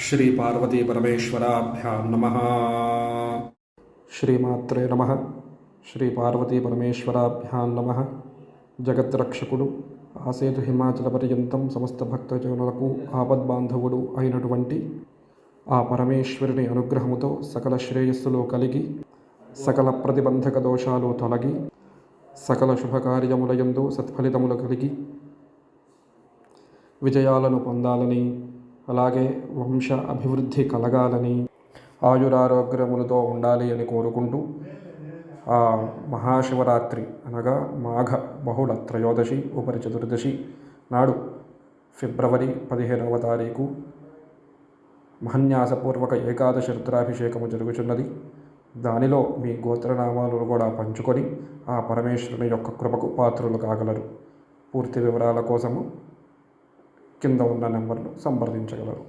శ్రీ పార్వతీ పరమేశ్వరాభ్యాం నమః. శ్రీమాత్రే నమః. శ్రీ పార్వతీ పరమేశ్వరాభ్యాం నమః. జగద్రక్షకుడు, ఆసేతు హిమాచల పర్యంతం సమస్త భక్తజనులకు ఆపద్బాంధవుడు అయినటువంటి ఆ పరమేశ్వరుని అనుగ్రహముతో సకల శ్రేయస్సులు కలిగి, సకల ప్రతిబంధక దోషాలు తొలగి, సకల శుభకార్యములయందు సత్ఫలితములు కలిగి విజయాలను పొందాలని, అలాగే వంశ అభివృద్ధి కలగాలని, ఆయురారోగ్యములతో ఉండాలి అని కోరుకుంటూ ఆ మహాశివరాత్రి అనగా మాఘ బహుళ త్రయోదశి ఉపరి చతుర్దశి నాడు ఫిబ్రవరి 15వ తారీఖు మహన్యాసపూర్వక ఏకాదశి రుద్రాభిషేకము జరుగుతున్నది. దానిలో మీ గోత్రనామాలను కూడా పంచుకొని ఆ పరమేశ్వరుని యొక్క కృపకు పాత్రులు కాగలరు. పూర్తి వివరాల కోసము కింద ఉన్న నెంబర్ను సంప్రదించగలరు.